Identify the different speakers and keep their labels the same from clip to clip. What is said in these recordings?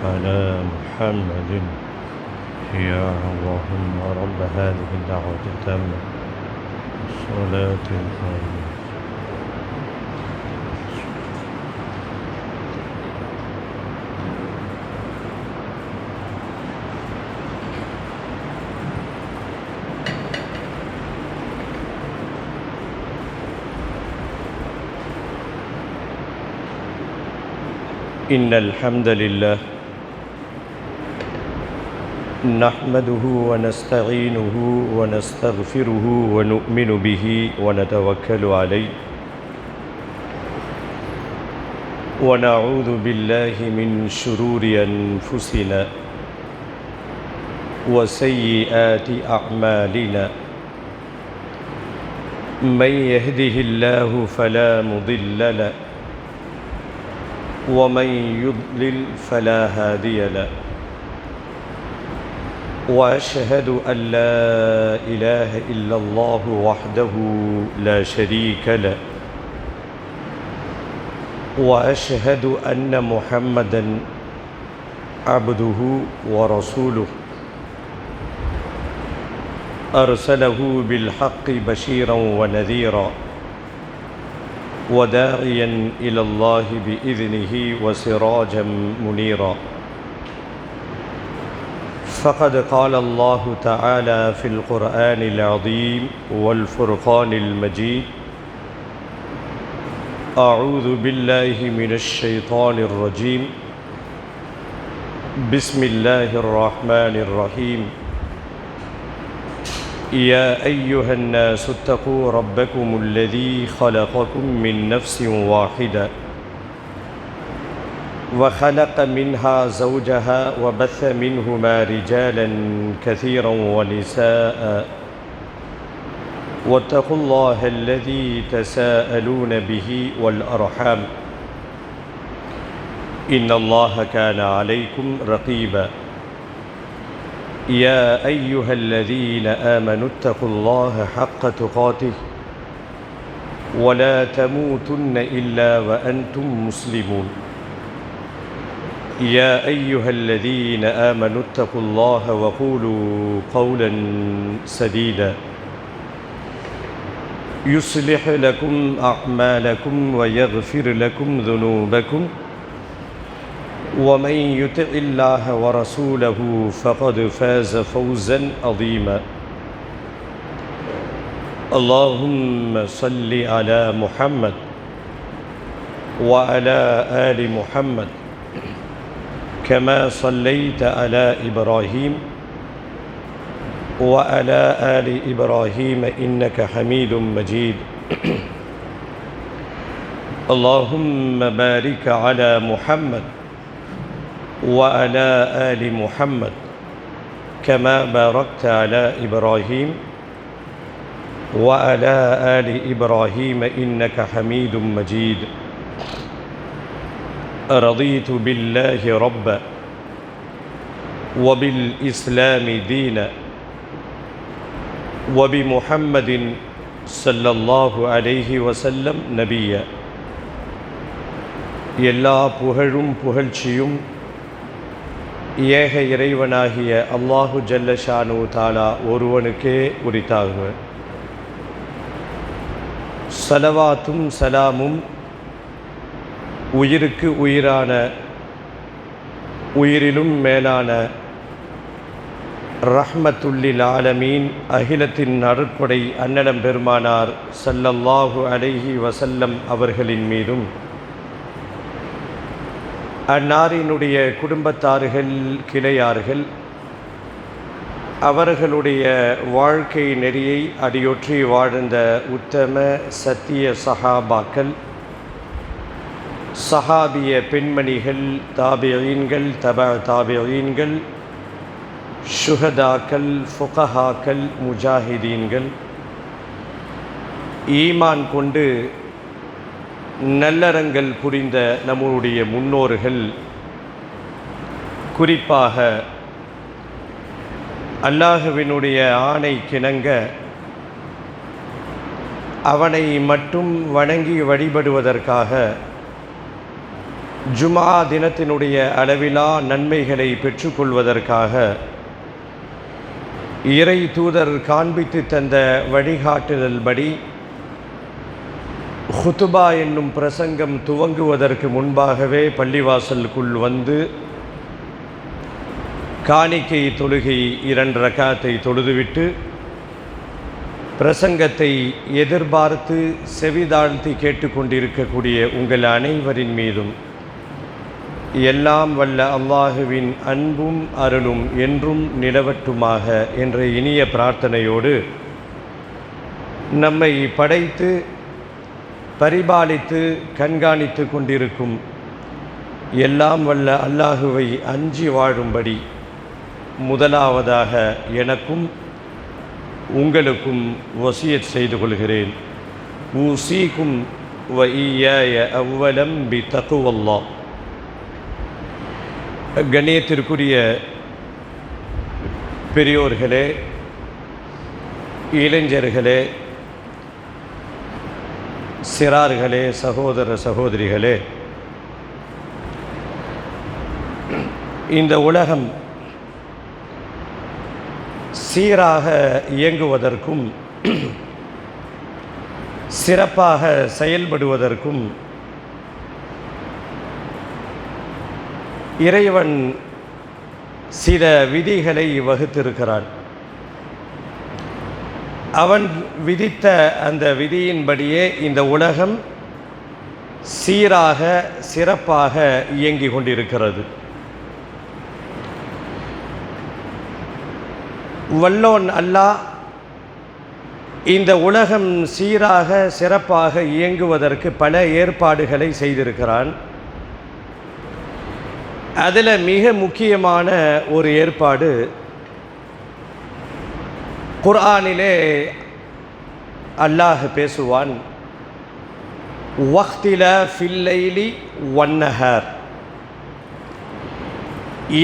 Speaker 1: على محمد يا اللهم رب هذه الدعوة التامة والصلاة القائمة إن الحمد لله نحمده ونستعينه ونستغفره ونؤمن به ونتوكل عليه ونعوذ بالله من شرور أنفسنا وسيئات أعمالنا من يهده الله فلا مضل له ومن يضلل فلا هادي له وأشهد أن لا إله إلا الله وحده لا شريك له وأشهد أن محمدًا عبده ورسوله أرسله بالحق بشيرا ونذيرا وداعيا إلى الله بإذنه وسراجا منيرا فقد قال الله تعالى في القرآن العظيم والفرقان المجيد أعوذ بالله من الشيطان الرجيم بسم الله الرحمن الرحيم يا أيها الناس اتقوا ربكم الذي خلقكم من نفس واحدة وخلق منها زوجها وبث منهما رجالا كثيرا ونساء واتقوا الله الذي تساءلون به والأرحام إن الله كان عليكم رقيبا يا أيها الذين آمنوا اتقوا الله حق تقاته ولا تموتن إلا وأنتم مسلمون يا أيها الذين آمنوا اتقوا الله وقولوا قولا سديدا يصلح لكم أعمالكم ويغفر لكم ذنوبكم ومن يطع الله ورسوله فقد فاز فوزا عظيما اللهم صل على محمد وعلى آل محمد كما صليت على إبراهيم وعلى آل إبراهيم إنك حميد مجيد اللهم بارك على محمد وعلى آل محمد كما باركت على إبراهيم وعلى آل إبراهيم إنك حميد مجيد رضيت بالله ربا وبالإسلام دينا وبمحمد صلى الله عليه وسلم نبيا. எல்லா புகழும் புகழ்ச்சியும் ஏக இறைவனாகிய அல்லாஹு ஜல்ல ஷானு தாலா ஒருவனுக்கே உரித்தாகுக. ஸலவாத்தும் சலாமும் உயிருக்கு உயிரான உயிரிலும் மேலான ரஹ்மத்துல்லில் ஆலமீன் அகிலத்தின் அருட்கொடை அன்னலம் பெருமானார் ஸல்லல்லாஹு அலைஹி வஸல்லம் அவர்களின் மீதும் அன்னாரினுடைய குடும்பத்தார்கள் கிளையார்கள் அவர்களுடைய வாழ்க்கை நெறியை அடியொற்றி வாழ்ந்த உத்தம சத்திய சஹாபாக்கள், சஹாபிய பெண்மணிகள், தாபியீன்கள், தாபியீன்கள், ஷுஹதாக்கள், ஃபுகஹாக்கள், முஜாஹிதீன்கள், ஈமான் கொண்டு நல்லறங்கள் புரிந்த நம்முடைய முன்னோர்கள், குறிப்பாக அல்லாஹுவினுடைய ஆணை கிணங்க அவனை மட்டும் வணங்கி வழிபடுவதற்காக ஜுமா தினத்தினுடைய அளவிலா நன்மைகளை பெற்றுக்கொள்வதற்காக இறை தூதர் காண்பித்து தந்த வழிகாட்டுதல்படி ஹுதுபா என்னும் பிரசங்கம் துவங்குவதற்கு முன்பாகவே பள்ளிவாசலுக்குள் வந்து காணிக்கை தொழுகை 2 ரக்காத்தை தொழுதுவிட்டு பிரசங்கத்தை எதிர்பார்த்து செவிதாழ்த்தி கேட்டுக்கொண்டிருக்கக்கூடிய உங்கள் அனைவரின் மீதும் எல்லாம் வல்ல அல்லாஹுவின் அன்பும் அருளும் என்றும் நிலவட்டுமாக என்ற இனிய பிரார்த்தனையோடு நம்மை படைத்து பரிபாலித்து கண்காணித்து கொண்டிருக்கும் எல்லாம் வல்ல அல்லாஹுவை அஞ்சி வாழும்படி முதலாவதாக எனக்கும் உங்களுக்கும் வசியத் செய்து கொள்கிறேன். ஊசீக்கும் வ ஈயாய அவ்வலம் பி தக்வல்லாஹ். கண்ணியத்திற்குரிய பெரியோர்களே, இளைஞர்களே, சிறார்களே, சகோதர சகோதரிகளே, இந்த உலகம் சீராக இயங்குவதற்கும் சிறப்பாக செயல்படுவதற்கும் இறைவன் சில விதிகளை வகுத்திருக்கிறான். அவன் விதித்த அந்த விதியின்படியே இந்த உலகம் சீராக சிறப்பாக இயங்கிக் கொண்டிருக்கிறது. வல்லோன் அல்லாஹ் இந்த உலகம் சீராக சிறப்பாக இயங்குவதற்கு பல ஏற்பாடுகளை செய்திருக்கிறான். அதில் மிக முக்கியமான ஒரு ஏற்பாடு குர்ஆனிலே அல்லாஹ் பேசுவான். வக்திலஃபில் லைலி வன்னஹார்,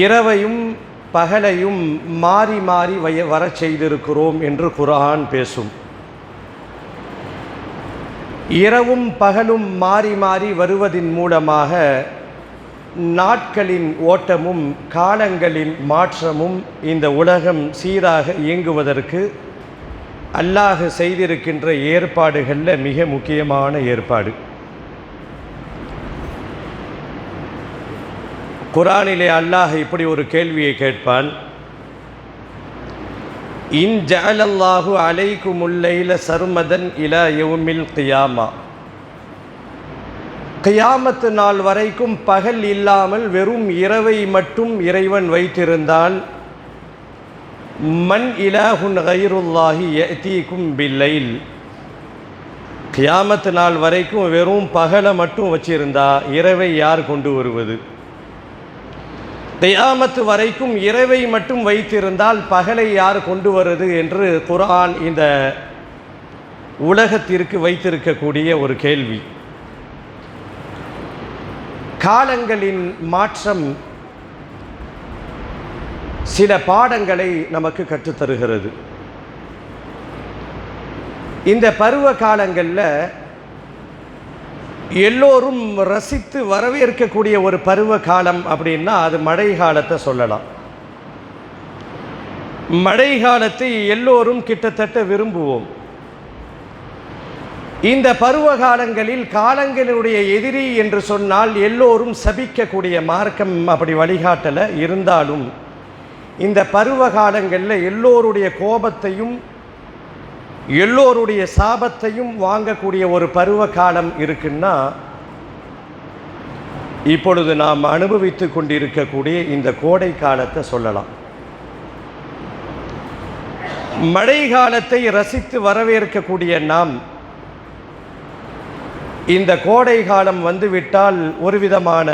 Speaker 1: இரவையும் பகலையும் மாறி மாறி வரச் செய்திருக்கிறோம் என்று குர்ஆன் பேசும். இரவும் பகலும் மாறி மாறி வருவதின் மூலமாக நாட்களின் ஓட்டமும் காலங்களின் மாற்றமும் இந்த உலகம் சீராக இயங்குவதற்கு அல்லாஹ் செய்திருக்கின்ற ஏற்பாடுகளில் மிக முக்கியமான ஏற்பாடு. குர்ஆனிலே அல்லாஹ் இப்படி ஒரு கேள்வியை கேட்பான். இன் ஜஅலல்லாஹு அலைக்குமுல் லைல சர்மதன் இலா யௌமில் கியாமா, கியாமத்து நாள் வரைக்கும் பகல் இல்லாமல் வெறும் இரவை மட்டும் இறைவன் வைத்திருந்தால், மன் இலாஹுன் கைருல்லாஹி யஅதீக்கும் பில்லைல், கியாமத்து நாள் வரைக்கும் வெறும் பகலை மட்டும் வச்சிருந்தா இரவை யார் கொண்டு வருவது? கியாமத்து வரைக்கும் இரவை மட்டும் வைத்திருந்தால் பகலை யார் கொண்டு வருவது என்று குர்ஆன் இந்த உலகத்திற்கு வைத்திருக்கக்கூடிய ஒரு கேள்வி. காலங்களின் மாற்றம் சில பாடங்களை நமக்கு கற்றுத்தருகிறது. இந்த பருவ காலங்களில் எல்லோரும் ரசித்து வரவேற்கக்கூடிய ஒரு பருவ காலம் அப்படின்னா அது மழை காலத்தை சொல்லலாம். மழை காலத்தை எல்லோரும் கிட்டத்தட்ட விரும்புவோம். இந்த பருவ காலங்களில் காலங்களுடைய எதிரி என்று சொன்னால் எல்லோரும் சபிக்கக்கூடிய மார்க்கம் அப்படி வழிகாட்டலை இருந்தாலும் இந்த பருவ காலங்களில் எல்லோருடைய கோபத்தையும் எல்லோருடைய சாபத்தையும் வாங்கக்கூடிய ஒரு பருவ காலம் இருக்குன்னா இப்பொழுது நாம் அனுபவித்து கொண்டிருக்கக்கூடிய இந்த கோடை காலத்தை சொல்லலாம். மழை காலத்தை ரசித்து வரவேற்கக்கூடிய நாம் இந்த கோடை காலம் வந்துவிட்டால் ஒரு விதமான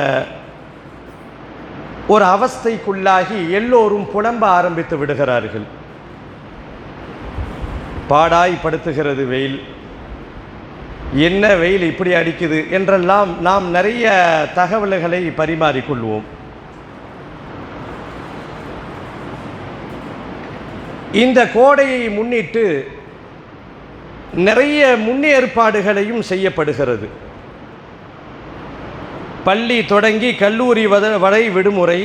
Speaker 1: ஒரு அவஸ்தைக்குள்ளாகி எல்லோரும் புலம்ப ஆரம்பித்து விடுகிறார்கள். பாடாய்படுத்துகிறது வெயில், என்ன வெயில் இப்படி அடிக்குது என்றெல்லாம் நாம் நிறைய தகவல்களை பரிமாறிக்கொள்வோம். இந்த கோடையை முன்னிட்டு நிறைய முன்னேற்பாடுகளையும் செய்யப்படுகிறது. பள்ளி தொடங்கி கல்லூரி வரை விடுமுறை,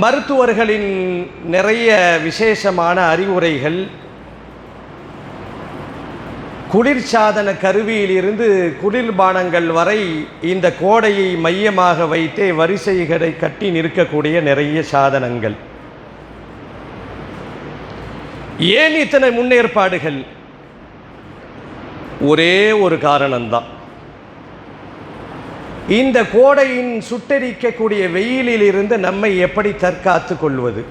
Speaker 1: மருத்துவர்களின் நிறைய விசேஷமான அறிவுரைகள், குளிர்சாதன கருவியிலிருந்து குளிர்பானங்கள் வரை இந்த கோடையை மையமாக வைத்தே வரிசைகளை கட்டி நிற்கக்கூடிய நிறைய சாதனங்கள். ஏன் இத்தனை முன்னேற்பாடுகள்? ஒரே ஒரு காரணம்தான். இந்த கோடையின் சுட்டெரிக்கக்கூடிய வெயிலிலிருந்து நம்மை எப்படி தற்காத்து கொள்வது,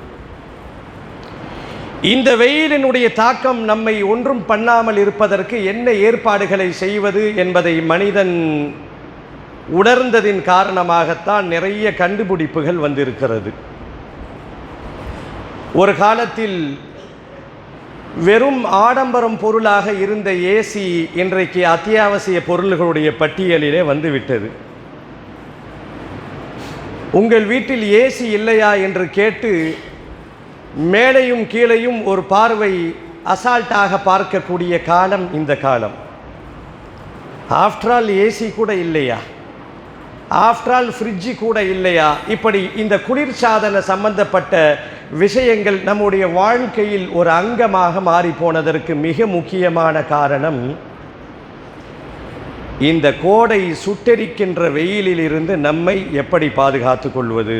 Speaker 1: இந்த வெயிலினுடைய தாக்கம் நம்மை ஒன்றும் பண்ணாமல் இருப்பதற்கு என்ன ஏற்பாடுகளை செய்வது என்பதை மனிதன் உணர்ந்ததின் காரணமாகத்தான் நிறைய கண்டுபிடிப்புகள் வந்திருக்கிறது. ஒரு காலத்தில் வெறும் ஆடம்பரம் பொருளாக இருந்த ஏசி இன்றைக்கு அத்தியாவசிய பொருள்களுடைய பட்டியலிலே வந்துவிட்டது. உங்கள் வீட்டில் ஏசி இல்லையா என்று கேட்டு மேலையும் கீழையும் ஒரு பார்வை அசால்ட்டாக பார்க்கக்கூடிய காலம் இந்த காலம். ஆஃப்டர் ஆல் ஏசி கூட இல்லையா, ஆஃப்டர் ஆல் ஃப்ரிட்ஜு கூட இல்லையா, இப்படி இந்த குளிர்சாதன சம்பந்தப்பட்ட விஷயங்கள் நம்முடைய வாழ்க்கையில் ஒரு அங்கமாக மாறி போனதற்கு மிக முக்கியமான காரணம் இந்த கோடை சுட்டெரிக்கின்ற வெயிலிலிருந்து நம்மை எப்படி பாதுகாத்து கொள்வது.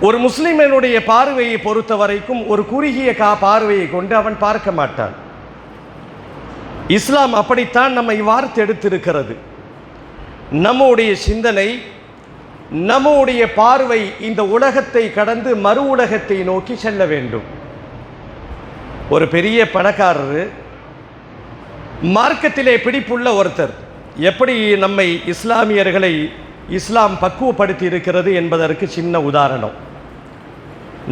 Speaker 1: ஒரு முஸ்லிமனுடைய பார்வையை பொறுத்த வரைக்கும் ஒரு குறுகிய பார்வையை கொண்டு அவன் பார்க்க மாட்டான். இஸ்லாம் அப்படித்தான் நம்மை வார்த்தெடுத்திருக்கிறது. நம்முடைய சிந்தனை, நம்முடைய பார்வை இந்த உலகத்தை கடந்து மறு உலகத்தை நோக்கி செல்ல வேண்டும். ஒரு பெரிய பணக்காரர், மார்க்கத்திலே பிடிப்புள்ள ஒருத்தர், எப்படி நம்மை இஸ்லாமியர்களை இஸ்லாம் பக்குவப்படுத்தி இருக்கிறது என்பதற்கு சின்ன உதாரணம்.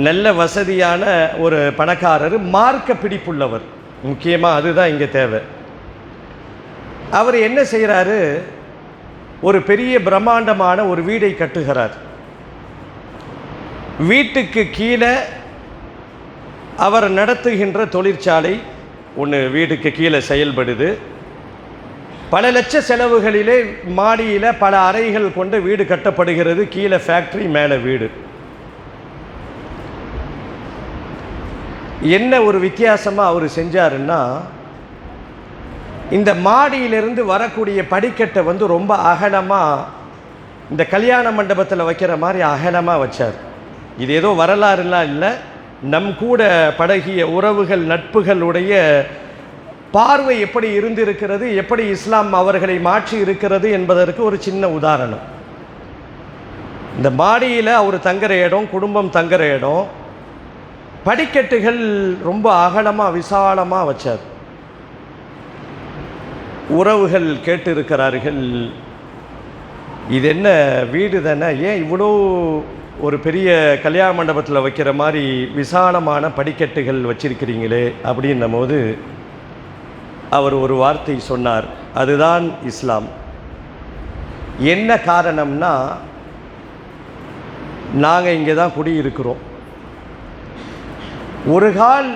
Speaker 1: நல்ல வசதியான ஒரு பணக்காரர், மார்க்க பிடிப்புள்ளவர், முக்கியமாக அதுதான் இங்கே தேவை. அவர் என்ன செய்கிறாரு, ஒரு பெரிய பிரம்மாண்டமான ஒரு வீடை கட்டுகிறார். வீட்டுக்கு கீழே அவர் நடத்துகின்ற தொழிற்சாலை ஒன்று வீட்டுக்கு கீழே செயல்படுது. பல லட்ச செலவுகளிலே மாடியில் பல அறைகள் கொண்ட வீடு கட்டப்படுகிறது. கீழே ஃபேக்ட்ரி, மேலே வீடு. என்ன ஒரு வித்தியாசமாக அவர் செஞ்சாருன்னா, இந்த மாடியிலிருந்து வரக்கூடிய படிக்கட்டை ரொம்ப அகலமாக, இந்த கல்யாண மண்டபத்தில் வைக்கிற மாதிரி அகலமாக வச்சார். இது ஏதோ வரலாறுலாம் இல்லை, நம் கூட பழகிய உறவுகள், நட்புகளுடைய பார்வை எப்படி இருந்திருக்கிறது, எப்படி இஸ்லாம் அவர்களை மாற்றி இருக்கிறது என்பதற்கு ஒரு சின்ன உதாரணம். இந்த மாடியில் அவர் தங்குற இடம், குடும்பம் தங்குற இடம், படிக்கட்டுகள் ரொம்ப அகலமாக விசாலமாக வச்சார். உறவுகள் கேட்டு இருக்கிறார்கள், இது என்ன வீடு தானே, ஏன் இவ்வளோ ஒரு பெரிய கல்யாண மண்டபத்தில் வைக்கிற மாதிரி விசாலமான படிக்கட்டுகள் வச்சிருக்கிறீங்களே அப்படின்னும் போது அவர் ஒரு வார்த்தை சொன்னார், அதுதான் இஸ்லாம். என்ன காரணம்னா, நாங்கள் இங்கே தான் குடியிருக்கிறோம். ஒரு கால்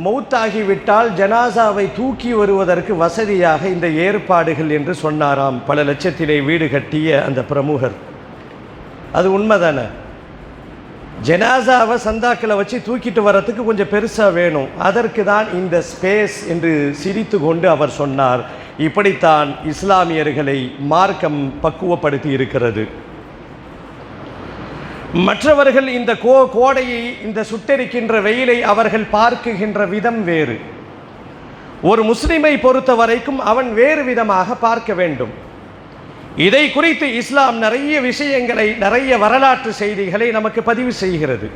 Speaker 1: மௌத்தாகிவிட்டால் ஜனாசாவை தூக்கி வருவதற்கு வசதியாக இந்த ஏற்பாடுகள் என்று சொன்னாராம் பல லட்சத்திலே வீடு கட்டிய அந்த பிரமுகர். அது உண்மைதானே? ஜனாசாவை சந்தாக்களை வச்சு தூக்கிட்டு வர்றதுக்கு கொஞ்சம் பெருசாக வேணும், அதற்கு தான் இந்த ஸ்பேஸ் என்று சிரித்து கொண்டு அவர் சொன்னார். இப்படித்தான் இஸ்லாமியர்களை மார்க்கம் பக்குவப்படுத்தி இருக்கிறது. மற்றவர்கள் இந்த கோடையை, இந்த சுட்டெரிக்கின்ற வெயிலை அவர்கள் பார்க்குகின்ற விதம் வேறு. ஒரு முஸ்லிமை பொறுத்த வரைக்கும் அவன் வேறு விதமாக பார்க்க வேண்டும். இதை குறித்து இஸ்லாம் நிறைய விஷயங்களை, நிறைய வரலாற்று செய்திகளை நமக்கு பதிவு செய்கிறது.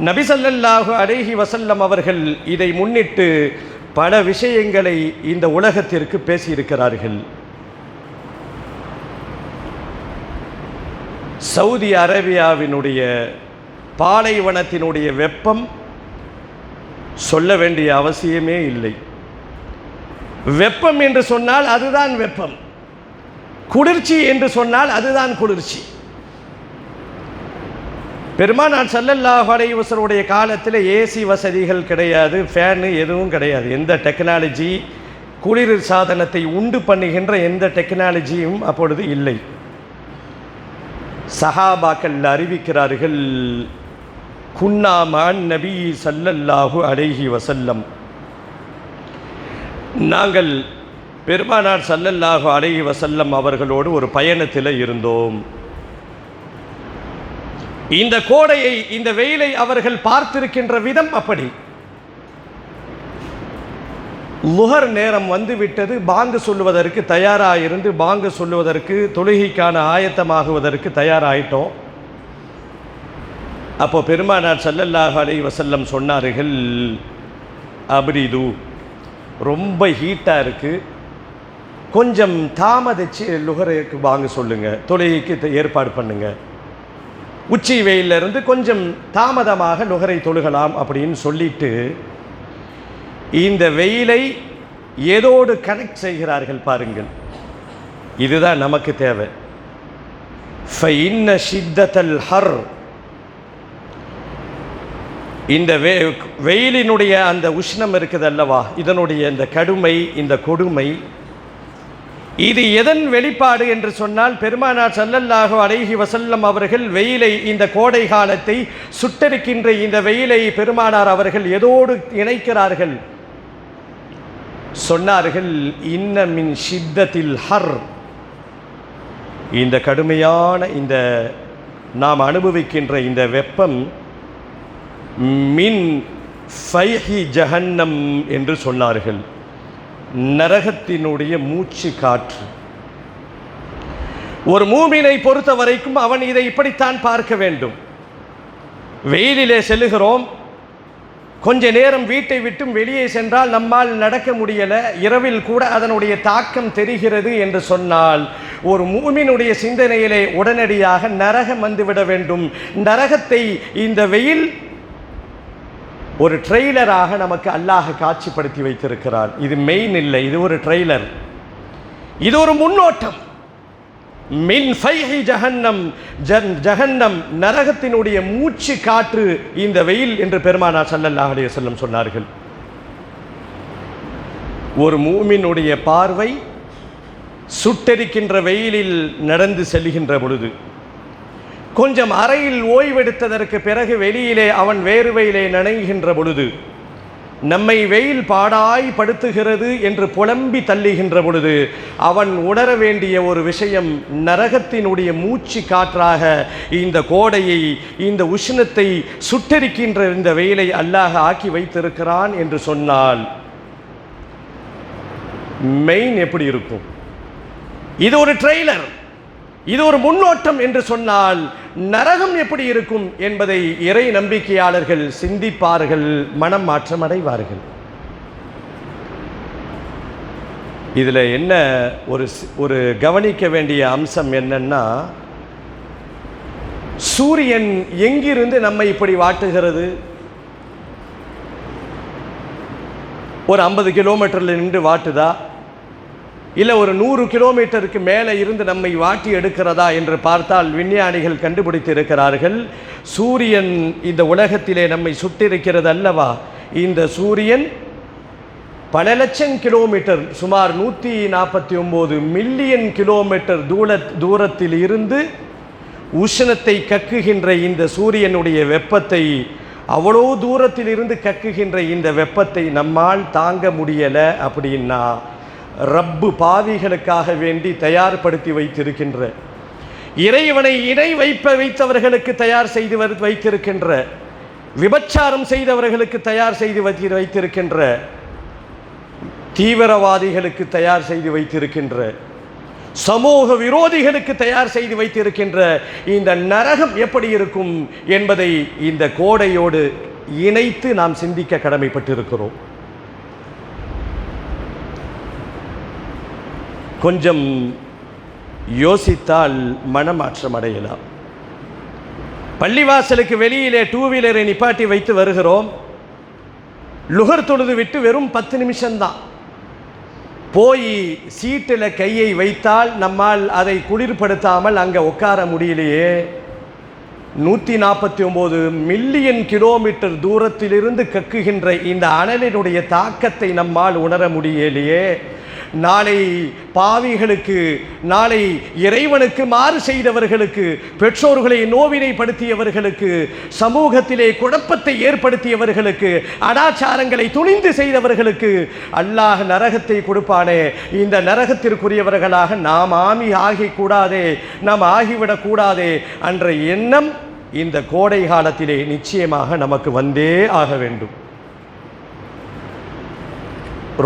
Speaker 1: நபி ஸல்லல்லாஹு அலைஹி வஸல்லம் அவர்கள் இதை முன்னிட்டு பல விஷயங்களை இந்த உலகத்திற்கு பேசியிருக்கிறார்கள். சவுதி அரேபியாவினுடைய பாலைவனத்தினுடைய வெப்பம் சொல்ல வேண்டிய அவசியமே இல்லை. வெப்பம் என்று சொன்னால் அதுதான் வெப்பம், குளிர்ச்சி என்று சொன்னால் அதுதான் குளிர்ச்சி. பெருமானார் ஸல்லல்லாஹு அலைஹி வஸல்லுடைய காலத்தில் ஏசி வசதிகள் கிடையாது, ஃபேனு எதுவும் கிடையாது. எந்த டெக்னாலஜி, குளிர் சாதனத்தை உண்டு பண்ணுகின்ற எந்த டெக்னாலஜியும் அப்பொழுது இல்லை. சஹாபாக்கள் அறிவிக்கிறார்கள், குன்னா மஅன் நபி ஸல்லல்லாஹு அலைஹி வஸல்லம், நாங்கள் பெருமானார் ஸல்லல்லாஹு அலைஹி வஸல்லம் அவர்களோடு ஒரு பயணத்தில் இருந்தோம். இந்த கோடையை, இந்த வெயிலை அவர்கள் பார்த்திருக்கின்ற விதம் அப்படி. லுஹர் நேரம் வந்துவிட்டது, பாங்கு சொல்லுவதற்கு தயாராக இருந்து, பாங்கு சொல்லுவதற்கு, தொழுகைக்கான ஆயத்தமாகுவதற்கு தயாராகிட்டோம். அப்போ பெருமானார் ஸல்லல்லாஹு அலைஹி வஸல்லம் சொன்னார்கள், அப்ரிது, ரொம்ப ஹீட்டாக இருக்குது, கொஞ்சம் தாமதிச்சு லுஹருக்கு பாங்கு சொல்லுங்கள், தொழுகைக்கு ஏற்பாடு பண்ணுங்கள், உச்சி வெயிலிருந்து கொஞ்சம் தாமதமாக லுஹரை தொழுகலாம் அப்படின்னு சொல்லிட்டு இந்த வெயிலை ஏதோடு கனெக்ட் செய்கிறார்கள். பாருங்கள், இதுதான் நமக்கு தேவை. ஃபஇன்ன ஷித்தத்தல் ஹர், இந்த வெயிலினுடைய அந்த உஷ்ணம் இருக்குது அல்லவா, இதனுடைய இந்த கடுமை, இந்த கொடுமை, இது எதன் வெளிப்பாடு என்று சொன்னால், பெருமானார் ஸல்லல்லாஹு அலைஹி வஸல்லம் அவர்கள் வெயிலை, இந்த கோடை காலத்தை சுட்டெரிக்கின்ற இந்த வெயிலை பெருமானார் அவர்கள் எதோடு இணைக்கிறார்கள்? சொன்னார்கள், இன்ன மின் ஷித்தத்தில் ஹர், இந்த கடுமையான இந்த நாம் அனுபவிக்கின்ற இந்த வெப்பம், மின் ஃபைஹி ஜஹன்னம் என்று சொன்னார்கள், நரகத்தினுடைய மூச்சு காற்று. ஒரு மூமினை பொறுத்த வரைக்கும் அவன் இதை இப்படித்தான் பார்க்க வேண்டும். வெயிலிலே செல்லுகிறோம், கொஞ்ச நேரம் வீட்டை விட்டும் வெளியே சென்றால் நம்மால் நடக்க முடியலை, இரவில் கூட அதனுடைய தாக்கம் தெரிகிறது என்று சொன்னால், ஒரு மூமினுடைய சிந்தனையிலே உடனடியாக நரகம் வந்துவிட வேண்டும். நரகத்தை இந்த வெயில் ஒரு ட்ரெய்லராக நமக்கு அல்லாஹ் காட்சிப்படுத்தி வைத்திருக்கிறார். இது மெயின் இல்லை, இது ஒரு ட்ரெய்லர், இது ஒரு முன்னோட்டம். மின் ஃபைஹி ஜஹன்னம், ஜஹன்னம் நரகத்தினுடைய மூச்சு காற்று இந்த வெயில் என்று பெருமானார் ஸல்லல்லாஹு அலைஹி வஸல்லம் சொன்னார்கள். ஒரு மூமினுடைய பார்வை சுட்டெரிக்கின்ற வெயிலில் நடந்து செல்கின்ற பொழுது, கொஞ்சம் அறையில் ஓய்வெடுத்ததற்கு பிறகு வெளியிலே அவன் வேர்வையிலே நனைகின்ற பொழுது, நம்மை வெயில் பாடாய் படுத்துகிறது என்று புலம்பி தள்ளுகின்ற பொழுது, அவன் உணர வேண்டிய ஒரு விஷயம், நரகத்தினுடைய மூச்சு காற்றாக இந்த கோடையை, இந்த உஷ்ணத்தை சுட்டெரிக்கின்ற இந்த வெயிலை அல்லாஹ் ஆக்கி வைத்திருக்கிறான் என்று சொன்னால் மெயின் எப்படி இருக்கும்? இது ஒரு ட்ரெய்லர், இது ஒரு முன்னோட்டம் என்று சொன்னால் நரகம் எப்படி இருக்கும் என்பதை இறை நம்பிக்கையாளர்கள் சிந்திப்பார்கள், மனம் மாற்றம் அடைவார்கள். இதில் என்ன ஒரு கவனிக்க வேண்டிய அம்சம் என்னன்னா, சூரியன் எங்கிருந்து நம்மை இப்படி வாட்டுகிறது? ஒரு 50 கிலோமீட்டரில் நின்று வாட்டுதா, இல்லை ஒரு 100 கிலோமீட்டருக்கு மேலே இருந்து நம்மை வாட்டி எடுக்கிறதா என்று பார்த்தால் விஞ்ஞானிகள் கண்டுபிடித்து இருக்கிறார்கள், சூரியன் இந்த உலகத்திலே நம்மை சுட்டிருக்கிறது அல்லவா? இந்த சூரியன் பல லட்சம் கிலோமீட்டர், சுமார் 149 மில்லியன் கிலோமீட்டர் தூரத்தில் இருந்து உஷ்ணத்தை கக்குகின்ற இந்த சூரியனுடைய வெப்பத்தை, அவ்வளோ தூரத்தில் இருந்து கக்குகின்ற இந்த வெப்பத்தை நம்மால் தாங்க முடியலை அப்படின்னா, ரப்பு பாவிகளுக்காக வேண்டி தயார்படுத்தி வைத்திருக்கின்ற, இறைவனை இணை வைத்தவர்களுக்கு தயார் செய்து வைத்திருக்கின்ற, விபச்சாரம் செய்தவர்களுக்கு தயார் செய்து வைத்திருக்கின்ற, தீவிரவாதிகளுக்கு தயார் செய்து வைத்திருக்கின்ற, சமூக விரோதிகளுக்கு தயார் செய்து வைத்திருக்கின்ற இந்த நரகம் எப்படி இருக்கும் என்பதை இந்த கோடையோடு இணைத்து நாம் சிந்திக்க கடமைப்பட்டிருக்கிறோம். கொஞ்சம் யோசித்தால் மனமாற்றம் அடையலாம். பள்ளிவாசலுக்கு வெளியிலே 2 வீலரை நிப்பாட்டி வைத்து வருகிறோம். லுகர் தொழுது விட்டு வெறும் 10 நிமிஷம்தான். போய் சீட்டில் கையை வைத்தால் நம்மால் அதை குளிர்படுத்தாமல் அங்கே உட்கார முடியலையே. 149 மில்லியன் கிலோமீட்டர் தூரத்திலிருந்து கக்குகின்ற இந்த அனலினுடைய தாக்கத்தை நம்மால் உணர முடியலையே. நாளை பாவிகளுக்கு, நாளை இறைவனுக்கு மாறு செய்தவர்களுக்கு, பெற்றோர்களை நோவினைப்படுத்தியவர்களுக்கு, சமூகத்திலே குழப்பத்தை ஏற்படுத்தியவர்களுக்கு, அனாச்சாரங்களை துணிந்து செய்தவர்களுக்கு அல்லாஹ் நரகத்தை கொடுப்பானே. இந்த நரகத்திற்குரியவர்களாக நாம் ஆகிக்கூடாதே, நாம் ஆகிவிடக்கூடாதே என்ற எண்ணம் இந்த கோடை காலத்திலே நிச்சயமாக நமக்கு வந்தே ஆக வேண்டும்.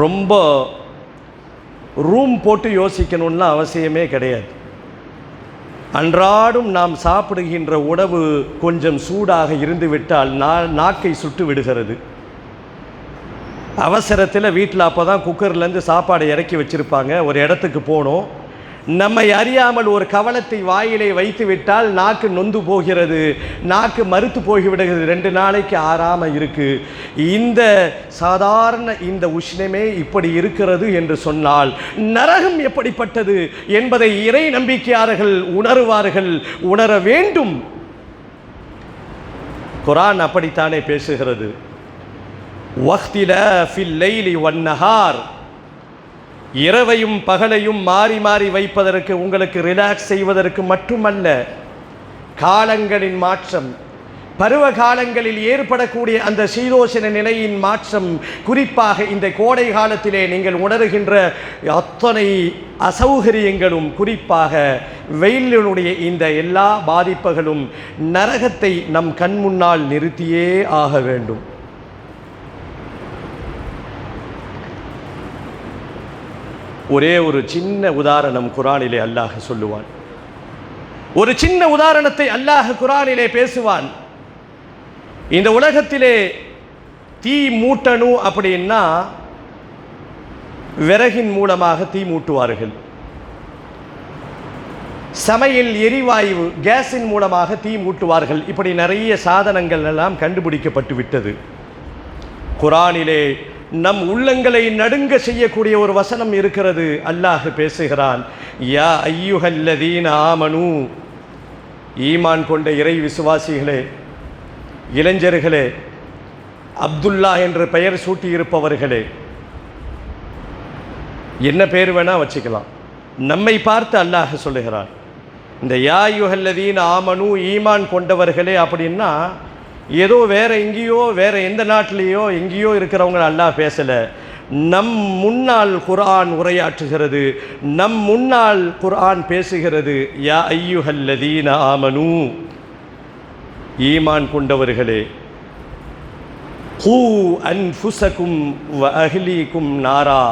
Speaker 1: ரொம்ப ரூம் போட்டு யோசிக்கணும்னா அவசியமே கிடையாது. அன்றாடும் நாம் சாப்பிடுகின்ற உணவு கொஞ்சம் சூடாக இருந்துவிட்டால் நாக்கை சுட்டு விடுகிறது. அவசரத்தில் வீட்டில் அப்போ தான் குக்கர்லேருந்து சாப்பாடை இறக்கி வச்சுருப்பாங்க. ஒரு இடத்துக்கு போனோம், நம்மை அறியாமல் ஒரு கவளத்தை வாயிலை வைத்து விட்டால் நாக்கு நொந்து போகிறது, நாக்கு மறுத்து போய்விடுகிறது, 2 நாளைக்கு ஆறாமல் இருக்குது. இந்த சாதாரண இந்த உஷ்ணமே இப்படி இருக்கிறது என்று சொன்னால் நரகம் எப்படிப்பட்டது என்பதை இறை நம்பிக்கையாளர்கள் உணருவார்கள், உணர வேண்டும். குர்ஆன் அப்படித்தானே பேசுகிறது. வக்திலாஃபில் லைலி வன்னஹார், இரவையும் பகலையும் மாறி மாறி வைப்பதற்கு, உங்களுக்கு ரிலாக்ஸ் செய்வதற்கு மட்டுமல்ல. காலங்களின் மாற்றம், பருவ காலங்களில் ஏற்படக்கூடிய அந்த சீதோஷண நிலையின் மாற்றம், குறிப்பாக இந்த கோடை காலத்திலே நீங்கள் உணர்கின்ற அத்தனை அசௌகரியங்களும், குறிப்பாக வெயிலினுடைய இந்த எல்லா பாதிப்புகளும் நரகத்தை நம் கண் முன்னால் நிறுத்தியே ஆக வேண்டும். ஒரே ஒரு சின்ன உதாரணம் குர்ஆனிலே அல்லாஹ் சொல்லுவான். ஒரு சின்ன உதாரணத்தை அல்லாஹ் குர்ஆனிலே பேசுவான். இந்த உலகத்திலே தீ மூட்டணும் அப்படின்னா விறகின் மூலமாக தீ மூட்டுவார்கள். சமையல் எரிவாயு கேஸின் மூலமாக தீ மூட்டுவார்கள். இப்படி நிறைய சாதனங்கள் எல்லாம் கண்டுபிடிக்கப்பட்டு விட்டது. குர்ஆனிலே நம் உள்ளங்களை நடுங்க செய்யக்கூடிய ஒரு வசனம் இருக்கிறது. அல்லாஹ் பேசுகிறான், யா ஐயுஹல்லதீன ஆமனு, ஈமான் கொண்ட இறை விசுவாசிகளே, இளைஞர்களே, அப்துல்லா என்று பெயர் சூட்டியிருப்பவர்களே, என்ன பேர் வேணா வச்சுக்கலாம், நம்மை பார்த்து அல்லாஹ் சொல்லுகிறான். இந்த யா ஐயுஹல்லதீன ஆமனு, ஈமான் கொண்டவர்களே அப்படின்னா ஏதோ வேற எங்கேயோ, வேற எந்த நாட்டிலேயோ எங்கேயோ இருக்கிறவங்க அல்லாஹ் பேசலை. நம் முன்னால் குர்ஆன் உரையாற்றுகிறது, நம் முன்னால் குர்ஆன் பேசுகிறது. யா ஐயுஹல்லதீன ஆமனு, ஈமான் கொண்டவர்களே, கூ அன்ஃபுஸகும் வ அஹ்லீக்கும் நாரா,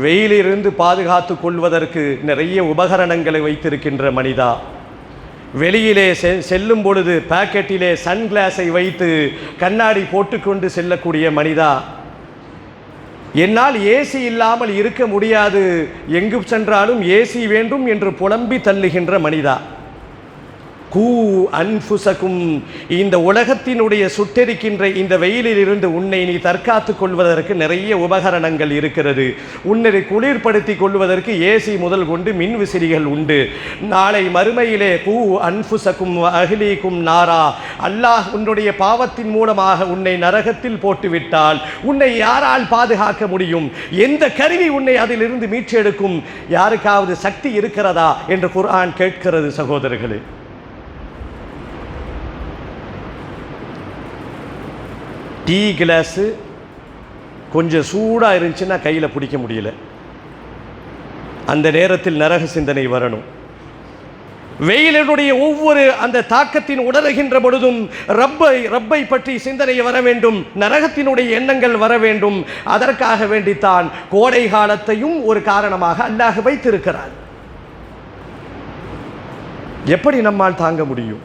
Speaker 1: வெயிலிருந்து பாதுகாத்து கொள்வதற்கு நிறைய உபகரணங்களை வைத்திருக்கின்ற மனிதா, வெளியிலே செல்லும் பொழுது பாக்கெட்டிலே சன்கிளாஸை வைத்து கண்ணாடி போட்டுக்கொண்டு செல்லக்கூடிய மனிதா, என்னால் ஏசி இல்லாமல் இருக்க முடியாது, எங்கு சென்றாலும் ஏசி வேண்டும் என்று புலம்பி தள்ளுகின்ற மனிதா, கூ அன்ஃபுசக்கும், இந்த உலகத்தினுடைய சுட்டெரிக்கின்ற இந்த வெயிலில் இருந்து உன்னை நீ தற்காத்துக் கொள்வதற்கு நிறைய உபகரணங்கள் இருக்கிறது. உன்னை குளிர்படுத்தி கொள்வதற்கு ஏசி முதல் கொண்டு மின் விசிறிகள் உண்டு. நாளை மறுமையிலே கூ அன்ஃபுசக்கும் அஹ்லீக்கும் நாரா, அல்லாஹ் உன்னுடைய பாவத்தின் மூலமாக உன்னை நரகத்தில் போட்டுவிட்டால் உன்னை யாரால் பாதுகாக்க முடியும்? எந்த கருவி உன்னை அதிலிருந்து மீட்டெடுக்கும்? யாருக்காவது சக்தி இருக்கிறதா என்று குர்ஆன் கேட்கிறது. சகோதரர்களே, டீ கிளாஸு கொஞ்சம் சூடாக இருந்துச்சுன்னா கையில் பிடிக்க முடியல. அந்த நேரத்தில் நரக சிந்தனை வரணும். வெயிலினுடைய ஒவ்வொரு அந்த தாக்கத்தின் உணர்கின்ற பொழுதும் ரப்பை பற்றி சிந்தனை வர வேண்டும், நரகத்தினுடைய எண்ணங்கள் வர வேண்டும். அதற்காக வேண்டித்தான் கோடை காலத்தையும் ஒரு காரணமாக அல்லாஹ் வைத்திருக்கிறார். எப்படி நம்மால் தாங்க முடியும்?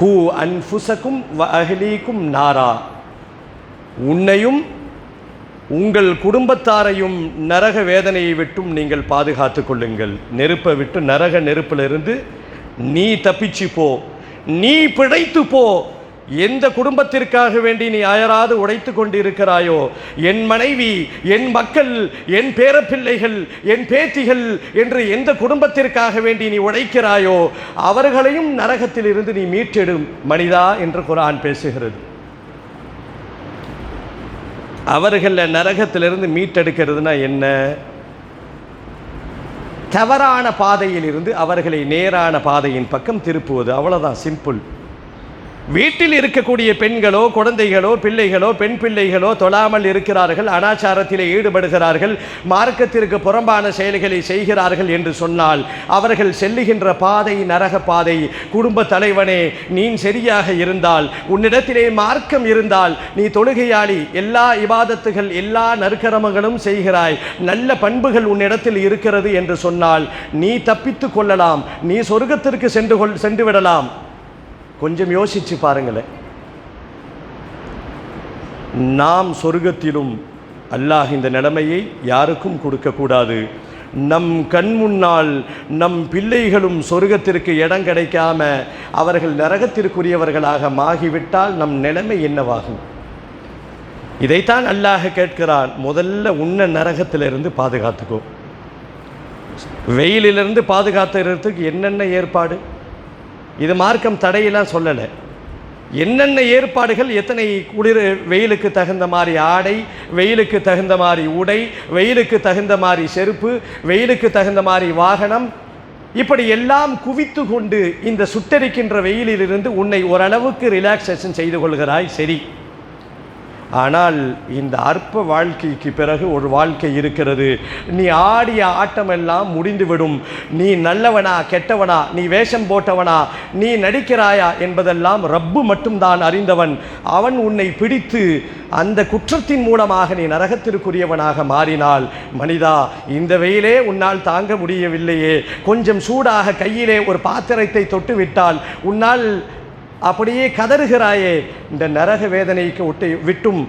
Speaker 1: கூ அன்ஃபுசக்கும் வ அஹ்லீக்கும் நாரா, உன்னையும் உங்கள் குடும்பத்தாரையும் நரக வேதனையை விட்டும் நீங்கள் பாதுகாத்து கொள்ளுங்கள். நெருப்பை விட்டு, நரக நெருப்பிலிருந்து நீ தப்பிச்சு போ, நீ பிழைத்து போ. எந்த குடும்பத்திற்காக வேண்டி நீ அயராது உழைத்து கொண்டிருக்கிறாயோ, என் மனைவி, என் மக்கள், என் பேரப்பிள்ளைகள், என் பேத்திகள் என்று எந்த குடும்பத்திற்காக வேண்டி நீ உழைக்கிறாயோ அவர்களையும் நரகத்தில் இருந்து நீ மீட்டெடும் மனிதா என்று குர்ஆன் பேசுகிறது. அவர்களை நரகத்திலிருந்து மீட்டெடுக்கிறதுனா என்ன? தவறான பாதையில் இருந்து அவர்களை நேரான பாதையின் பக்கம் திருப்புவது. அவ்வளோதான், சிம்பிள். வீட்டில் இருக்கக்கூடிய பெண்களோ, குழந்தைகளோ, பிள்ளைகளோ, பெண் பிள்ளைகளோ தொழாமல் இருக்கிறார்கள், அனாச்சாரத்திலே ஈடுபடுகிறார்கள், மார்க்கத்திற்கு புறம்பான செயல்களை செய்கிறார்கள் என்று சொன்னால் அவர்கள் செல்லுகின்ற பாதை நரக பாதை. குடும்ப தலைவனே, நீ சரியாக இருந்தால், உன்னிடத்திலே மார்க்கம் இருந்தால், நீ தொழுகையாளி, எல்லா இபாதத்துகள், எல்லா நற்கர்மங்களும் செய்கிறாய், நல்ல பண்புகள் உன்னிடத்தில் இருக்கிறது என்று சொன்னால் நீ தப்பித்து கொள்ளலாம், நீ சொர்க்கத்திற்கு சென்று விடலாம். கொஞ்சம் யோசிச்சு பாருங்களேன். நாம் சொர்க்கத்திலும் அல்லாஹ் இந்த நிலைமையை யாருக்கும் கொடுக்கக்கூடாது. நம் கண் முன்னால் நம் பிள்ளைகளும் சொர்க்கத்திற்கு இடம் கிடைக்காம அவர்கள் நரகத்திற்குரியவர்களாக ஆகிவிட்டால் நம் நிலைமை என்னவாகும்? இதைத்தான் அல்லாஹ் கேட்கிறான். முதல்ல உன்னை நரகத்திலிருந்து பாதுகாத்துக்கோ. வெயிலிலிருந்து பாதுகாத்துறதுக்கு என்னென்ன ஏற்பாடு? இது மார்க்கம் தடையெல்லாம் சொல்லலை. என்னென்ன ஏற்பாடுகள், எத்தனை குளிர், வெயிலுக்கு தகுந்த மாதிரி ஆடை, வெயிலுக்கு தகுந்த மாதிரி உடை, வெயிலுக்கு தகுந்த மாதிரி செருப்பு, வெயிலுக்கு தகுந்த மாதிரி வாகனம், இப்படி எல்லாம் குவித்து கொண்டு இந்த சுட்டரிக்கின்ற வெயிலிலிருந்து உன்னை ஓரளவுக்கு ரிலாக்ஸேஷன் செய்து கொள்கிறாய், சரி. ஆனால் இந்த அற்ப வாழ்க்கைக்கு பிறகு ஒரு வாழ்க்கை இருக்கிறது. நீ ஆடிய ஆட்டமெல்லாம் முடிந்துவிடும். நீ நல்லவனா கெட்டவனா, நீ வேஷம் போட்டவனா, நீ நடிக்கிறாயா என்பதெல்லாம் ரப்பு மட்டும்தான் அறிந்தவன். அவன் உன்னை பிடித்து அந்த குற்றத்தின் மூலமாக நீ நரகத்திற்குரியவனாக மாறினால், மனிதா, இந்த வெயிலே உன்னால் தாங்க முடியவில்லையே, கொஞ்சம் சூடாக கையிலே ஒரு பாத்திரத்தை தொட்டு விட்டால் உன்னால் அப்படியே கதறுகிறாயே, இந்த நரக வேதனைக்கு விட்டும்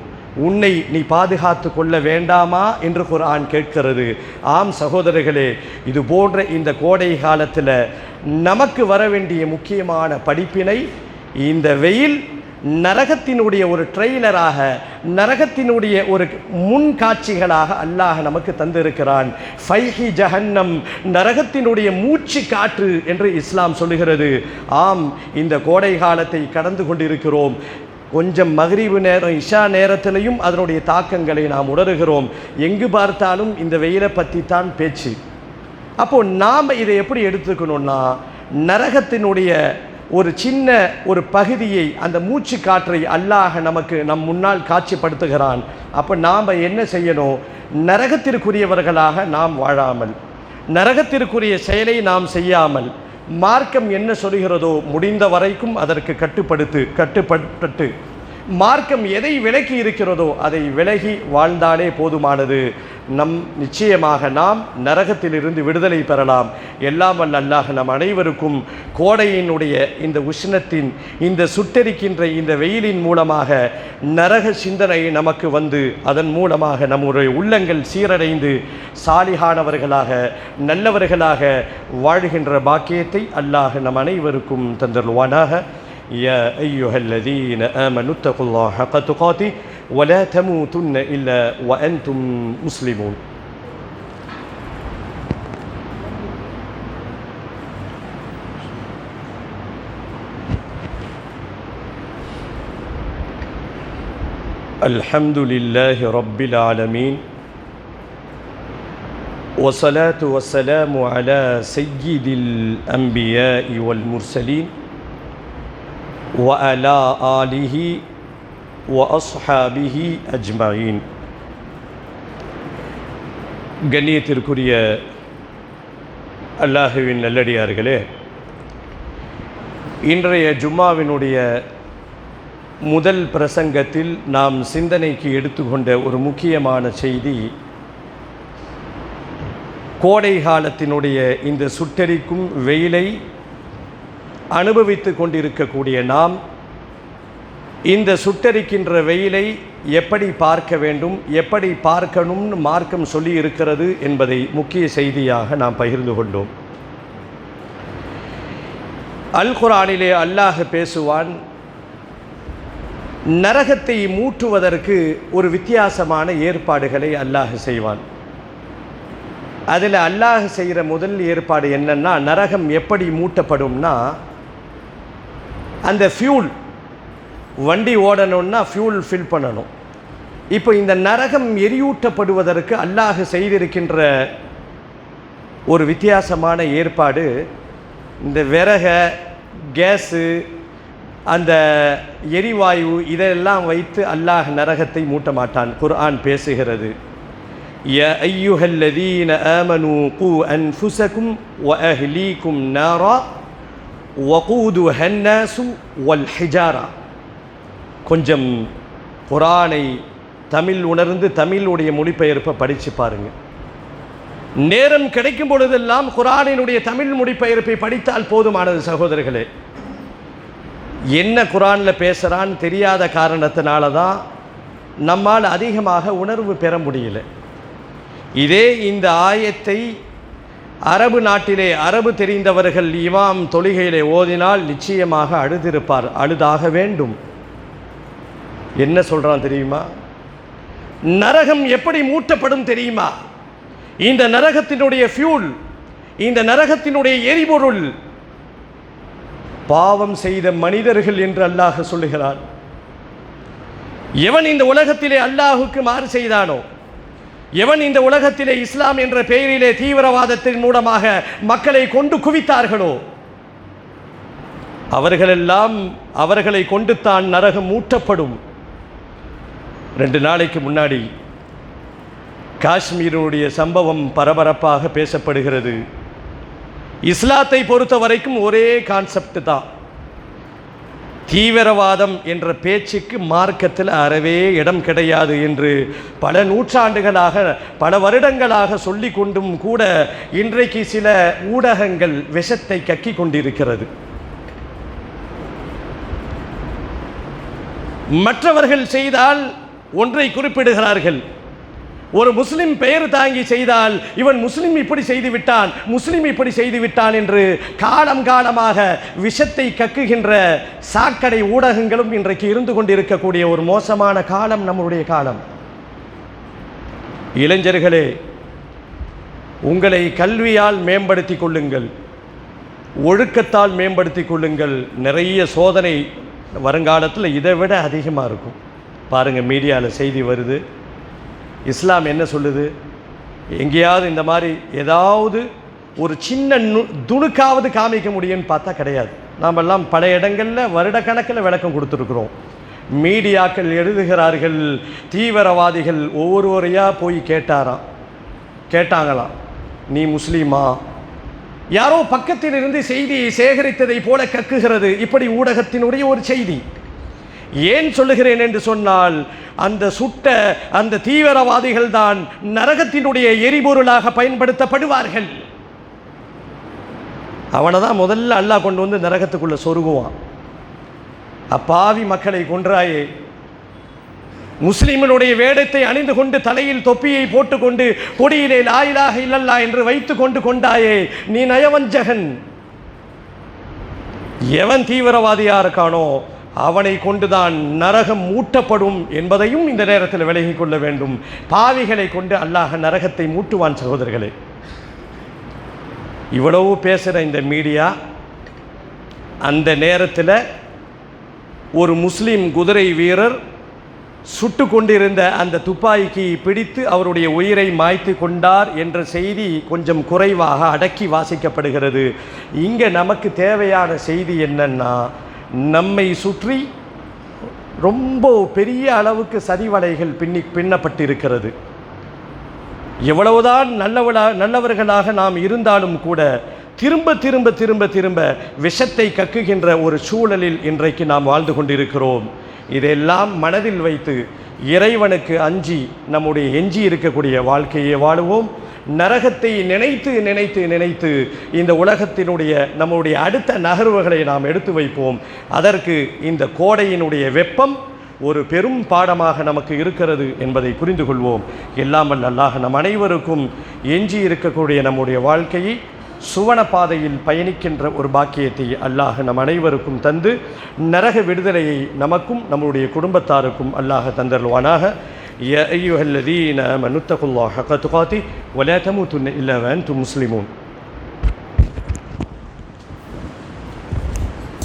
Speaker 1: உன்னை நீ பாதுகாத்து கொள்ள வேண்டாமா என்று குர்ஆன் கேட்கிறது. ஆம் சகோதரர்களே, இது போன்ற இந்த கோடை காலத்தில் நமக்கு வர வேண்டிய முக்கியமான படிப்பினை, இந்த வெயில் நரகத்தினுடைய ஒரு ட்ரெய்லராக, நரகத்தினுடைய ஒரு முன்காட்சிகளாக அல்லாஹ் நமக்கு தந்திருக்கிறான். ஃபைஹி ஜஹன்னம், நரகத்தினுடைய மூச்சு காற்று என்று இஸ்லாம் சொல்லுகிறது. ஆம், இந்த கோடை காலத்தை கடந்து கொண்டிருக்கிறோம். கொஞ்சம் மக்ரிபு நேரம், இஷா நேரத்திலையும் அதனுடைய தாக்கங்களை நாம் உணர்கிறோம். எங்கு பார்த்தாலும் இந்த வெயிலை பற்றி தான் பேச்சு. அப்போது நாம் இதை எப்படி எடுத்துக்கணும்னா, நரகத்தினுடைய ஒரு சின்ன ஒரு பகுதியை, அந்த மூச்சு காற்றை அல்லாஹ் நமக்கு நம் முன்னால் காட்சிப்படுத்துகிறான். அப்போ நாம் என்ன செய்யணும்? நரகத்திற்குரியவர்களாக நாம் வாழாமல், நரகத்திற்குரிய செயலை நாம் செய்யாமல், மார்க்கம் என்ன சொல்கிறதோ முடிந்த வரைக்கும் அதற்கு கட்டுப்பட்டு மார்க்கம் எதை விலக்கி இருக்கிறதோ அதை விலகி வாழ்ந்தாலே போதுமானது. நிச்சயமாக நாம் நரகத்திலிருந்து விடுதலை பெறலாம். எல்லாம் வல்ல அல்லாஹ் நம் அனைவருக்கும் கோடையினுடைய இந்த உஷ்ணத்தின், இந்த சுட்டெரிக்கின்ற இந்த வெயிலின் மூலமாக நரக சிந்தனை நமக்கு வந்து அதன் மூலமாக நம்முடைய உள்ளங்கள் சீரடைந்து சாலிகானவர்களாக நல்லவர்களாக வாழ்கின்ற பாக்கியத்தை அல்லாஹ் நம் அனைவருக்கும் தந்தருவானாக. يا أيها الذين آمنوا اتقوا الله حق تقاته ولا تموتن إلا وأنتم مسلمون. الحمد لله رب العالمين والصلاة والسلام على سيد الأنبياء والمرسلين وعلى آله وأصحابه أجمعين. கண்ணியத்திற்குரிய அல்லாஹுவின் நல்லடியார்களே, இன்றைய ஜும்மாவினுடைய முதல் பிரசங்கத்தில் நாம் சிந்தனைக்கு எடுத்துக்கொண்ட ஒரு முக்கியமான செய்தி, கோடை காலத்தினுடைய இந்த சுட்டெரிக்கும் வெயிலை அனுபவித்து கொண்டிருக்கக்கூடிய நாம் இந்த சுட்டெரிக்கின்ற வெயிலை எப்படி பார்க்க வேண்டும், எப்படி பார்க்கணும்னு மார்க்கம் சொல்லி இருக்கிறது என்பதை முக்கிய செய்தியாக நாம் பகிர்ந்து கொண்டோம். அல் குர்ஆனிலே அல்லாஹ் பேசுவான், நரகத்தை மூட்டுவதற்கு ஒரு வித்தியாசமான ஏற்பாடுகளை அல்லாஹ் செய்வான். அதில் அல்லாஹ் செய்கிற முதல் ஏற்பாடு என்னன்னா, நரகம் எப்படி மூட்டப்படும்னா, அந்த ஃபியூல் வண்டி ஓடணும்னா ஃபியூல் ஃபில் பண்ணணும். இப்போ இந்த நரகம் எரியூட்டப்படுவதற்கு அல்லாஹ் செய்திருக்கின்ற ஒரு வித்தியாசமான ஏற்பாடு, இந்த விறக கேஸு அந்த எரிவாயு இதெல்லாம் வைத்து அல்லாஹ் நரகத்தை மூட்ட மாட்டான். குர்ஆன் பேசுகிறது, யா அய்யுஹல்லதீன ஆமனூ கூ அன்ஃபுஸகும் வ அஹ்லீக்கும் நாரா வகூதுஹா அன்னாஸு வல் ஹிஜாரா. கொஞ்சம் குர்ஆனை தமிழ் உணர்ந்து தமிழுடைய மொழிபெயர்ப்பை படித்து பாருங்கள். நேரம் கிடைக்கும் பொழுதெல்லாம் குர்ஆனினுடைய தமிழ் மொழிபெயர்ப்பை படித்தால் போதுமானது சகோதரர்களே. என்ன குர்ஆனில் பேசுகிறான்னு தெரியாத காரணத்தினால தான் நம்மால் அதிகமாக உணர்வு பெற முடியல. இதே இந்த ஆயத்தை அரபு நாட்டிலே அரபு தெரிந்தவர்கள் இமாம் தொழுகையிலே ஓதினால் நிச்சயமாக அழுதிருப்பார், அழுதாக வேண்டும். என்ன சொல்கிறான் தெரியுமா? நரகம் எப்படி மூட்டப்படும் தெரியுமா? இந்த நரகத்தினுடைய ஃபியூல், இந்த நரகத்தினுடைய எரிபொருள் பாவம் செய்த மனிதர்கள் என்று அல்லாஹ் சொல்லுகிறான். எவன் இந்த உலகத்திலே அல்லாஹுக்கு மாறு செய்தானோ, எவன் இந்த உலகத்திலே இஸ்லாம் என்ற பெயரிலே தீவிரவாதத்தின் மூலமாக மக்களை கொண்டு குவித்தார்களோ, அவர்களை கொண்டு தான் நரகம் மூட்டப்படும். 2 நாளைக்கு முன்னாடி காஷ்மீருடைய சம்பவம் பரபரப்பாக பேசப்படுகிறது. இஸ்லாத்தை பொறுத்த வரைக்கும் ஒரே கான்செப்ட் தான், தீவிரவாதம் என்ற பேச்சுக்கு மார்க்கத்தில் அறவே இடம் கிடையாது என்று பல நூற்றாண்டுகளாக பல வருடங்களாக சொல்லி கொண்டும் கூட இன்றைக்கு சில ஊடகங்கள் விஷத்தை கக்கி கொண்டிருக்கிறது. மற்றவர்கள் செய்தால் ஒன்றை குறிப்பிடுகிறார்கள், ஒரு முஸ்லிம் பெயர் தாங்கி செய்தால் இவன் முஸ்லிம் இப்படி செய்து விட்டான், முஸ்லிம் இப்படி செய்து விட்டான் என்று காலம் காலமாக விஷத்தை கக்குகின்ற சாக்கடை ஊடகங்களும் இன்றைக்கு இருந்து கொண்டிருக்கக்கூடிய ஒரு மோசமான காலம் நம்முடைய காலம். இளைஞர்களே, உங்களை கல்வியால் மேம்படுத்தி கொள்ளுங்கள், ஒழுக்கத்தால் மேம்படுத்தி கொள்ளுங்கள். நிறைய சோதனை வருங்காலத்தில் இதை விட அதிகமாக இருக்கும். பாருங்கள், மீடியாவில் செய்தி வருது, இஸ்லாம் என்ன சொல்லுது? எங்கேயாவது இந்த மாதிரி ஏதாவது ஒரு சின்ன துணுக்காவது காமிக்க முடியும்னு பார்த்தா கிடையாது. நாமெல்லாம் பல இடங்களில் வருடக்கணக்கில் விளக்கம் கொடுத்துருக்குறோம். மீடியாக்கள் எழுதுகிறார்கள், தீவிரவாதிகள் ஒவ்வொருவரையாக போய் கேட்டாங்களாம், நீ முஸ்லீமா? யாரோ பக்கத்தில் இருந்து செய்தியை சேகரித்ததை போல கக்குகிறது. இப்படி ஊடகத்தினுடைய ஒரு செய்தி. ஏன் சொல்லுகிறேன் என்று சொன்னால், அந்த சுட்ட அந்த தீவிரவாதிகள் தான் நரகத்தினுடைய எரிபொருளாக பயன்படுத்தப்படுவார்கள். அவனை தான் முதல்ல அல்லாஹ் கொண்டு வந்து நரகத்துக்குள்ளே சொருகுவான். அப்பாவி மக்களை கொன்றாயே, முஸ்லிமனுடைய வேடத்தை அணிந்து கொண்டு தலையில் தொப்பியை போட்டுக்கொண்டு கொடியிலே லா இலாஹ இல்லல்லாஹ் என்று வைத்து கொண்டு கொண்டாயே, நீ நயவஞ்சகன். எவன் தீவிரவாதியா இருக்கானோ அவனை கொண்டுதான் நரகம் மூட்டப்படும் என்பதையும் இந்த நேரத்தில் விலகிக் கொள்ள வேண்டும். பாவிகளை கொண்டு அல்லாஹ் நரகத்தை மூட்டுவான். சகோதரர்களே, இவ்வளவு பேசுகிற இந்த மீடியா அந்த நேரத்தில் ஒரு முஸ்லீம் குதிரை வீரர் சுட்டு கொண்டிருந்த அந்த துப்பாக்கி பிடித்து அவருடைய உயிரை மாய்த்து கொண்டார் என்ற செய்தி கொஞ்சம் குறைவாக அடக்கி வாசிக்கப்படுகிறது. இங்கே நமக்கு தேவையான செய்தி என்னன்னா, நம்மை சுற்றி ரொம்ப பெரிய அளவுக்கு சதிவலைகள் பின்னப்பட்டிருக்கிறது. எவ்வளவுதான் நல்லவர்களாக நாம் இருந்தாலும் கூட திரும்ப திரும்ப திரும்ப திரும்ப விஷத்தை கக்குகின்ற ஒரு சூழலில் இன்றைக்கு நாம் வாழ்ந்து கொண்டிருக்கிறோம். இதெல்லாம் மனதில் வைத்து இறைவனுக்கு அஞ்சி நம்முடைய எஞ்சி இருக்கக்கூடிய வாழ்க்கையை வாழுவோம். நரகத்தை நினைத்து நினைத்து நினைத்து இந்த உலகத்தினுடைய நம்முடைய அடுத்த நகர்வுகளை நாம் எடுத்து வைப்போம். அதற்கு இந்த கோடையினுடைய வெப்பம் ஒரு பெரும் பாடமாக நமக்கு இருக்கிறது என்பதை புரிந்து கொள்வோம். எல்லாம் வல்ல அல்லாஹ் நம் அனைவருக்கும் எஞ்சி இருக்கக்கூடிய நம்முடைய வாழ்க்கையை சுவன பாதையில் பயணிக்கின்ற ஒரு பாக்கியத்தை அல்லாஹ் நம் அனைவருக்கும் தந்து நரக விடுதலையை நமக்கும் நம்முடைய குடும்பத்தாருக்கும் அல்லாஹ் தந்தருள்வானாக. யா அய்யுஹல்லதீன ஆமனு தகுல்லாஹ ஹக்க துகாத்திஹ் வலா தமூதுன்ன இல்லா வஅன்தும் முஸ்லிமூன்.